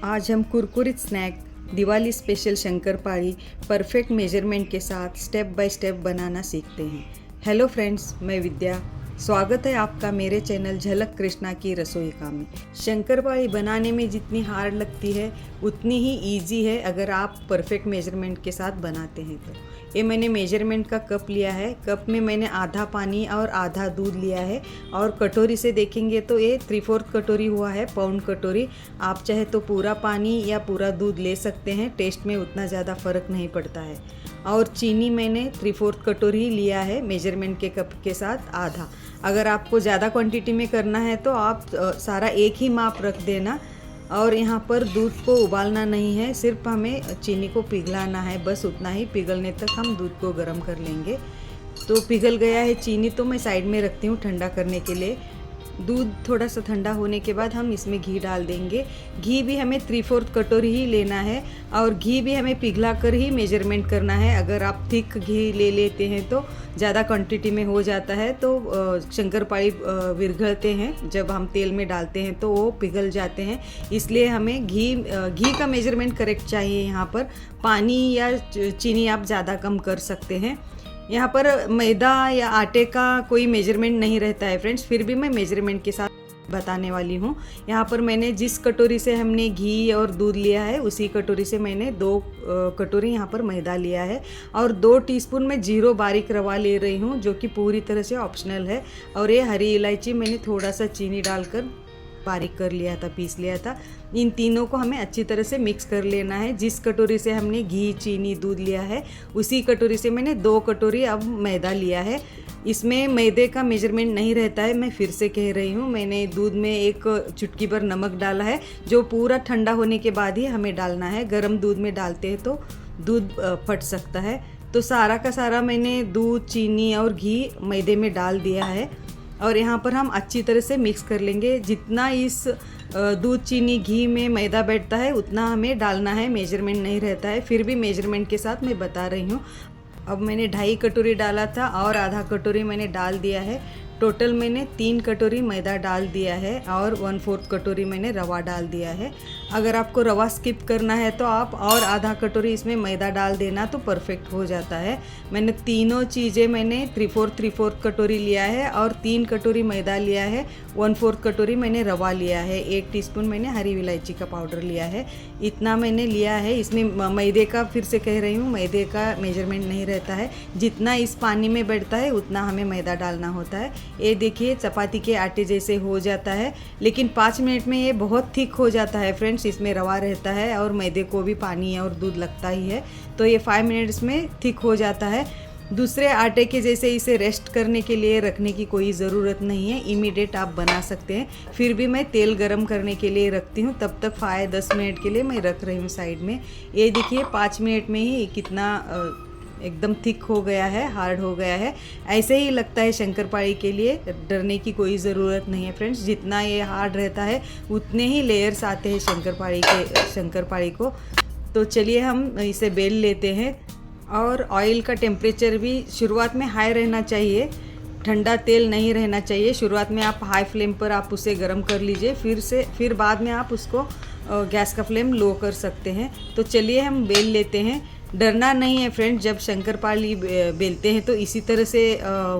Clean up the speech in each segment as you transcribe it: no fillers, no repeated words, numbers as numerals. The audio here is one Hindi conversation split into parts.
आज हम कुरकुरित snack Diwali special shankarpali perfect measurement के साथ स्टेप बाय स्टेप बनाना सीखते हैं। हेलो फ्रेंड्स, मैं विद्या। स्वागत है आपका मेरे चैनल झलक कृष्णा की रसोई का में। शंकरपाळी बनाने में जितनी हार्ड लगती है उतनी ही इजी है अगर आप परफेक्ट मेजरमेंट के साथ बनाते हैं तो। ये मैंने मेजरमेंट का कप लिया है। कप में मैंने आधा पानी और आधा दूध लिया है और कटोरी से देखेंगे तो ये 3/4 कटोरी हुआ है, पाउंड कटोरी। आप चाहे तो पूरा पानी या पूरा दूध ले सकते हैं, टेस्ट में उतना ज़्यादा फ़र्क नहीं पड़ता है। और चीनी मैंने 3/4 कटोरी लिया है मेजरमेंट के कप के साथ आधा। अगर आपको ज़्यादा क्वांटिटी में करना है तो आप सारा एक ही माप रख देना। और यहाँ पर दूध को उबालना नहीं है, सिर्फ हमें चीनी को पिघलाना है, बस उतना ही। पिघलने तक हम दूध को गर्म कर लेंगे। तो पिघल गया है चीनी, तो मैं साइड में रखती हूँ ठंडा करने के लिए। दूध थोड़ा सा ठंडा होने के बाद हम इसमें घी डाल देंगे। घी भी हमें 3/4 कटोरी ही लेना है और घी भी हमें पिघला कर ही मेजरमेंट करना है। अगर आप थिक घी ले लेते हैं तो ज़्यादा क्वांटिटी में हो जाता है, तो शंकरपाळी विरघळते हैं। जब हम तेल में डालते हैं तो वो पिघल जाते हैं, इसलिए हमें घी का मेजरमेंट करेक्ट चाहिए। यहाँ पर पानी या चीनी आप ज़्यादा कम कर सकते हैं। यहाँ पर मैदा या आटे का कोई मेजरमेंट नहीं रहता है फ्रेंड्स, फिर भी मैं मेजरमेंट के साथ बताने वाली हूँ। यहाँ पर मैंने जिस कटोरी से हमने घी और दूध लिया है उसी कटोरी से मैंने 2 कटोरी यहाँ पर मैदा लिया है और 2 टीस्पून मैं जीरो बारीक रवा ले रही हूँ, जो कि पूरी तरह से ऑप्शनल है। और ये हरी इलायची मैंने थोड़ा सा चीनी डालकर बारीक कर लिया था, पीस लिया था। इन तीनों को हमें अच्छी तरह से मिक्स कर लेना है। जिस कटोरी से हमने घी, चीनी, दूध लिया है उसी कटोरी से मैंने 2 कटोरी अब मैदा लिया है। इसमें मैदे का मेजरमेंट नहीं रहता है, मैं फिर से कह रही हूँ। मैंने दूध में 1 चुटकी भर नमक डाला है, जो पूरा ठंडा होने के बाद ही हमें डालना है। गर्म दूध में डालते हैं तो दूध फट सकता है। तो सारा का सारा मैंने दूध, चीनी और घी मैदे में डाल दिया है और यहाँ पर हम अच्छी तरह से मिक्स कर लेंगे। जितना इस दूध, चीनी, घी में मैदा बैठता है उतना हमें डालना है, मेजरमेंट नहीं रहता है। फिर भी मेजरमेंट के साथ मैं बता रही हूँ। अब मैंने 2.5 कटोरी डाला था और आधा कटोरी मैंने डाल दिया है। टोटल मैंने 3 कटोरी मैदा डाल दिया है और 1/4 कटोरी मैंने रवा डाल दिया है। अगर आपको रवा स्किप करना है तो आप और आधा कटोरी इसमें मैदा डाल देना तो परफेक्ट हो जाता है। मैंने तीनों चीज़ें मैंने 3/4 कटोरी लिया है और 3 कटोरी मैदा लिया है, 1/4 कटोरी मैंने रवा लिया है, 1 टीस्पून मैंने हरी इलायची का पाउडर लिया है। इतना मैंने लिया है। इसमें मैदे का, फिर से कह रही हूँ, मैदे का मेजरमेंट नहीं रहता है। जितना इस पानी में बैठता है उतना हमें मैदा डालना होता है। ये देखिए चपाती के आटे जैसे हो जाता है, लेकिन 5 मिनट में ये बहुत थिक हो जाता है फ्रेंड्स। इसमें रवा रहता है और मैदे को भी पानी और दूध लगता ही है, तो ये 5 मिनट्स में थिक हो जाता है। दूसरे आटे के जैसे इसे रेस्ट करने के लिए रखने की कोई ज़रूरत नहीं है, इमीडिएट आप बना सकते हैं। फिर भी मैं तेल गरम करने के लिए रखती हूँ, तब तक 5-10 मिनट के लिए मैं रख रही हूँ साइड में। ये देखिए 5 मिनट में ही कितना एकदम थिक हो गया है, हार्ड हो गया है। ऐसे ही लगता है शंकरपाळी के लिए, डरने की कोई ज़रूरत नहीं है फ्रेंड्स। जितना ये हार्ड रहता है उतने ही लेयर्स आते हैं शंकरपाळी को। तो चलिए हम इसे बेल लेते हैं। और ऑयल का टेम्परेचर भी शुरुआत में हाई रहना चाहिए, ठंडा तेल नहीं रहना चाहिए। शुरुआत में आप हाई फ्लेम पर आप उसे गर्म कर लीजिए, फिर बाद में आप उसको गैस का फ्लेम लो कर सकते हैं। तो चलिए हम बेल लेते हैं। डरना नहीं है फ्रेंड्स, जब शंकरपाळी बेलते हैं तो इसी तरह से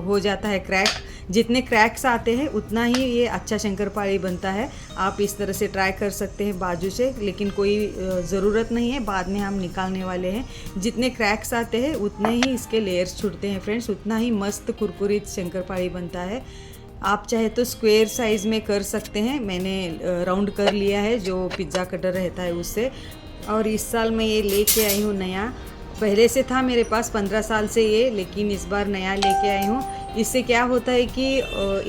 हो जाता है क्रैक। जितने क्रैक्स आते हैं उतना ही ये अच्छा शंकरपाळी बनता है। आप इस तरह से ट्राई कर सकते हैं बाजू से, लेकिन कोई ज़रूरत नहीं है, बाद में हम निकालने वाले हैं। जितने क्रैक्स आते हैं उतने ही इसके लेयर्स छूटते हैं फ्रेंड्स, उतना ही मस्त कुरकुरीत शंकरपाळी बनता है। आप चाहे तो स्क्वायर साइज़ में कर सकते हैं, मैंने राउंड कर लिया है जो पिज़्ज़ा कटर रहता है उससे। और इस साल मैं ये लेके आई हूँ नया, पहले से था मेरे पास 15 साल से ये, लेकिन इस बार नया लेके आई हूँ। इससे क्या होता है कि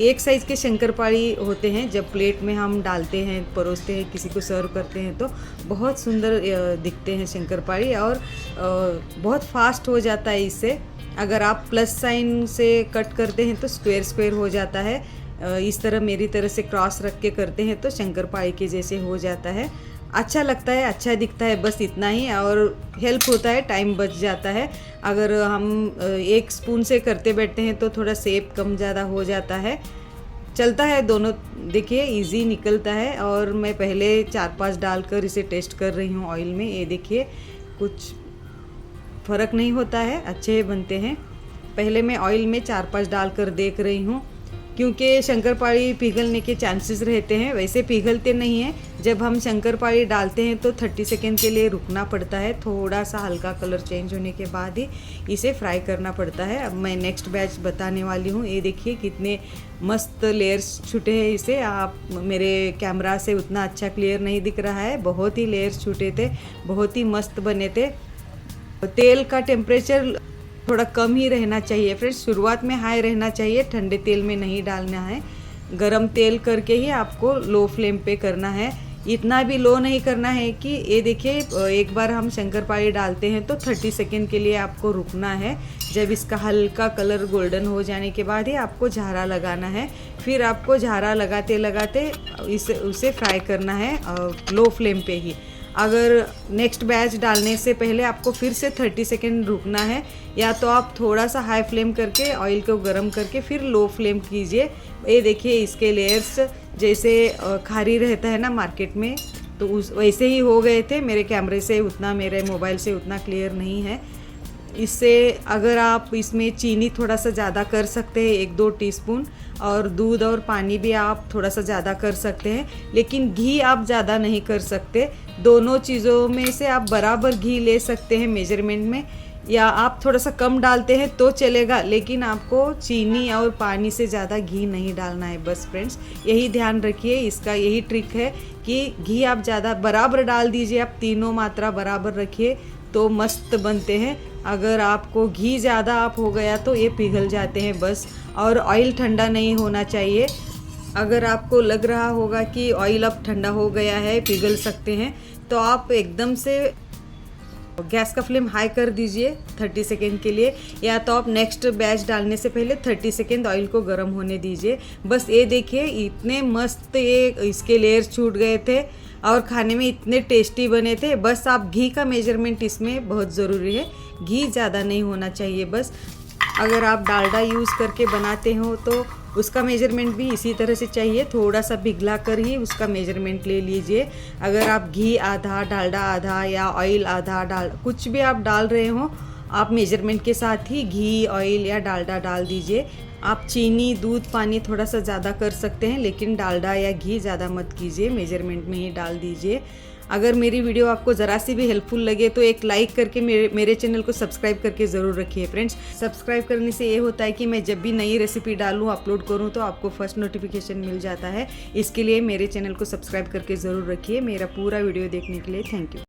एक साइज़ के शंकरपाळी होते हैं, जब प्लेट में हम डालते हैं, परोसते हैं, किसी को सर्व करते हैं तो बहुत सुंदर दिखते हैं शंकरपाळी और बहुत फास्ट हो जाता है इससे। अगर आप प्लस साइन से कट करते हैं तो स्क्वायर हो जाता है। इस तरह मेरी तरह से क्रॉस रख के करते हैं तो शंकरपाळी के जैसे हो जाता है। अच्छा लगता है, अच्छा दिखता है, बस इतना ही। और हेल्प होता है, टाइम बच जाता है। अगर हम 1 स्पून से करते बैठते हैं तो थोड़ा शेप कम ज़्यादा हो जाता है। चलता है दोनों, देखिए इजी निकलता है। और मैं पहले 4-5 डालकर इसे टेस्ट कर रही हूँ ऑयल में। ये देखिए कुछ फ़र्क नहीं होता है, अच्छे बनते हैं। पहले मैं ऑयल में 4-5 डालकर देख रही हूँ, क्योंकि शंकरपाड़ी पिघलने के चांसेस रहते हैं। वैसे पिघलते नहीं हैं, जब हम शंकरपाड़ी डालते हैं तो 30 सेकेंड के लिए रुकना पड़ता है, थोड़ा सा हल्का कलर चेंज होने के बाद ही इसे फ्राई करना पड़ता है। अब मैं नेक्स्ट बैच बताने वाली हूँ। ये देखिए कितने मस्त लेयर्स छूटे हैं इसे। आप मेरे कैमरा से उतना अच्छा क्लियर नहीं दिख रहा है, बहुत ही लेयर्स छूटे थे, बहुत ही मस्त बने थे। तेल का टेम्परेचर थोड़ा कम ही रहना चाहिए फ्रेंड्स, शुरुआत में हाई रहना चाहिए, ठंडे तेल में नहीं डालना है। गरम तेल करके ही आपको लो फ्लेम पे करना है, इतना भी लो नहीं करना है कि ये देखिए एक बार हम शंकरपाड़ी डालते हैं तो 30 सेकेंड के लिए आपको रुकना है। जब इसका हल्का कलर गोल्डन हो जाने के बाद ही आपको झारा लगाना है। फिर आपको झारा लगाते लगाते उसे फ्राई करना है लो फ्लेम पे ही। अगर नेक्स्ट बैच डालने से पहले आपको फिर से 30 सेकेंड रुकना है, या तो आप थोड़ा सा हाई फ्लेम करके ऑयल को गर्म करके फिर लो फ्लेम कीजिए। ये देखिए इसके लेयर्स जैसे खारी रहता है ना मार्केट में, तो वैसे ही हो गए थे। मेरे कैमरे से उतना, मेरे मोबाइल से उतना क्लियर नहीं है। इससे अगर आप इसमें चीनी थोड़ा सा ज़्यादा कर सकते हैं, 1-2 टीस्पून, और दूध और पानी भी आप थोड़ा सा ज़्यादा कर सकते हैं, लेकिन घी आप ज़्यादा नहीं कर सकते। दोनों चीज़ों में से आप बराबर घी ले सकते हैं मेजरमेंट में, या आप थोड़ा सा कम डालते हैं तो चलेगा, लेकिन आपको चीनी और पानी से ज़्यादा घी नहीं डालना है। बस फ्रेंड्स यही ध्यान रखिए, इसका यही ट्रिक है कि घी आप ज़्यादा बराबर डाल दीजिए, आप तीनों मात्रा बराबर रखिए तो मस्त बनते हैं। अगर आपको घी ज़्यादा आप हो गया तो ये पिघल जाते हैं बस। और ऑयल ठंडा नहीं होना चाहिए। अगर आपको लग रहा होगा कि ऑयल अब ठंडा हो गया है, पिघल सकते हैं, तो आप एकदम से गैस का फ्लेम हाई कर दीजिए 30 सेकेंड के लिए, या तो आप नेक्स्ट बैच डालने से पहले 30 सेकेंड ऑयल को गर्म होने दीजिए। बस ये देखिए इतने मस्त ये इसके लेयर्स छूट गए थे और खाने में इतने टेस्टी बने थे। बस आप घी का मेजरमेंट इसमें बहुत ज़रूरी है, घी ज़्यादा नहीं होना चाहिए बस। अगर आप डालडा यूज़ करके बनाते हो तो उसका मेजरमेंट भी इसी तरह से चाहिए, थोड़ा सा पिघला कर ही उसका मेजरमेंट ले लीजिए। अगर आप घी आधा, डालडा आधा या ऑयल आधा डाल कुछ भी आप डाल रहे हो, आप मेजरमेंट के साथ ही घी, ऑयल या डालडा डाल दीजिए। आप चीनी, दूध, पानी थोड़ा सा ज़्यादा कर सकते हैं, लेकिन डालडा या घी ज़्यादा मत कीजिए, मेजरमेंट में ही डाल दीजिए। अगर मेरी वीडियो आपको ज़रा सी भी हेल्पफुल लगे तो एक लाइक करके मेरे चैनल को सब्सक्राइब करके ज़रूर रखिए फ्रेंड्स। सब्सक्राइब करने से ये होता है कि मैं जब भी नई रेसिपी डालूँ, अपलोड करूँ, तो आपको फर्स्ट नोटिफिकेशन मिल जाता है। इसके लिए मेरे चैनल को सब्सक्राइब करके ज़रूर रखिए। मेरा पूरा वीडियो देखने के लिए थैंक यू।